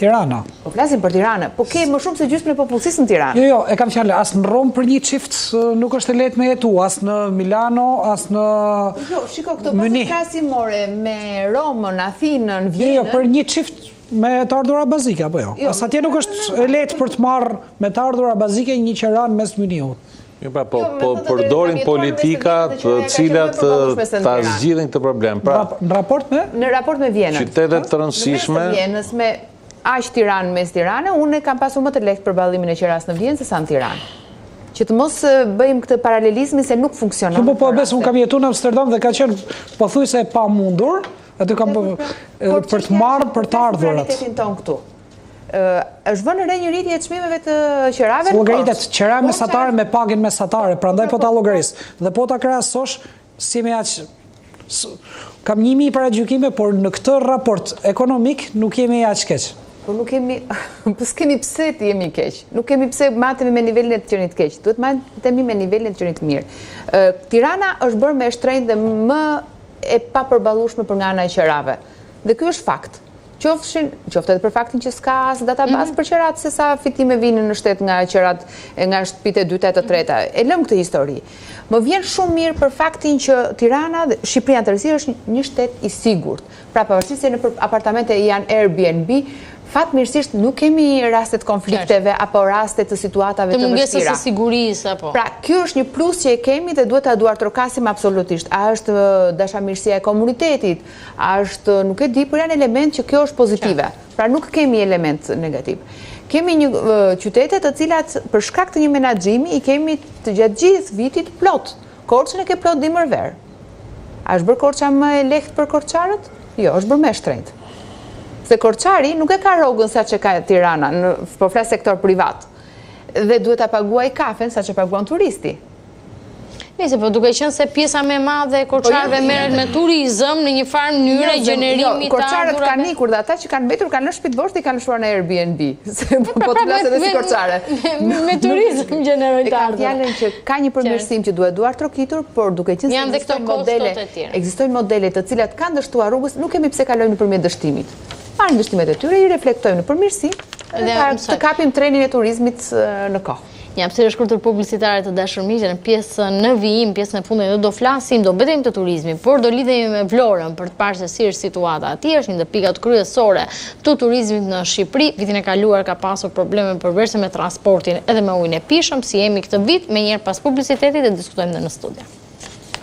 Tirana. Po flasim për Tiranë, po ke më shumë se gjysmën e popullsisë në Tiranë. Jo, e kam fjalë, as në Rom për një çift nuk është e lehtë me jetu, as në Milano, as në Jo, shiko këto pas krahasim me Romën, Athinën, Vjenën. Jo, për një çift me të ardhura bazike apo jo? As atje nuk është e lehtë për të marrë me të ardhura bazike një qeran mes Miniut. Jo, po përdorin politika të cilat ta zgjidhin këtë problem. Pra, në raport me Vjenën. Qytetet të rëndësishme. Në Vjenës me aq Tiranë mes Tiranë, unë kam pasur më të lehtë përballimin e qeras në Vjenë se sa në Tiranë. Që të mos bëjmë këtë paralelizmin se nuk funksionon. Po besoj, unë kam jetuar në Amsterdam dhe ka qenë pothuajse e pamundur. Aty kam për të marrë për të ardhurat. Realitetin ton këtu. Është vënë re një rritje e çmimeve të qerave. Llogaritet qera mesatare me pagën mesatare, prandaj po ta llogaris. Dhe po ta krahasosh si me aq kam 1000 paragjykime, por në këtë raport ekonomik nuk jemi aq keq. Po nuk kemi, po s'kemi pse të jemi keq. Nuk kemi pse matemi me nivelin e të qenit keq. Duhet matemi me nivelin e të qenit mirë. Tirana është bërë me shtrenjtë dhe më e papërballueshme për nga ana e qerave. Dhe ky është fakt. Qoftë edhe për faktin që s'ka as databazë për qerat se sa fitime vinë në shtet nga qerat nga shtëpitë e dyta e të treta. E lëm këtë histori. Më vjen shumë mirë për faktin që Tirana dhe Shqipëria në tërësi është një shtet i sigurt. Pra pavarësisht se në apartamente janë Airbnb, fatmirësisht nuk kemi rastet konflikteve apo rastet të situatave të vështira. Të mungesës së sigurisë apo. Pra, ky është një plus që e kemi dhe duhet ta duartrokasim absolutisht. A është dashamirësia e komunitetit, a është nuk e di, por janë elementë që kjo është pozitive. Pra nuk kemi element negativ. Kemi një qytete të cilat për shkak të një menaxhimi i kemi të gjatë gjithë vitit plot. Korçën e ke plot dimërver. A është bërë Korça më e lehtë për korçarët? Jo, është bërë më e shtrenjtë. Se Korçari nuk e ka rrogën sa që ka Tirana, po flas sektor privat. Dhe duhet ta paguaj kafen sa që paguan turisti. Nëse po duke qenë se pjesa më e madhe e korçarëve merret me turizëm në një farë mënyrë gjenerimit të korçarët kanë ikur dhe ata që kanë mbetur kanë lënë shtëpitë boshtë i kanë lëshuar në Airbnb. Se po të flas edhe si korçare. Me turizëm gjeneroj të ardhur. Fjalën që ka një përmirësim që duhet duartrokitur, por duke qenë se ekzistojnë modele të cilat kanë dështuar rrugës, nuk kemi pse kalojmë nëpërmjet dështimit. Marrim dështimet e tyre, i reflektojmë në përmirësi dhe të kapim trenin e turizmit në kohë. Një hapësirë shkurtër publicitare të dashur miqë, në pjesën në vijim, pjesën e fundit do flasim, do bëjmë të turizmi, por do lidhemi me Vlorën për të parë se si është situata atij. Është një nga pikat kryesore të turizmit në Shqipëri. Vitin e kaluar ka pasur probleme përveçse me transportin edhe me ujin e pishëm, si jemi këtë vit, menjëherë pas publicitetit e diskutojmë në studio.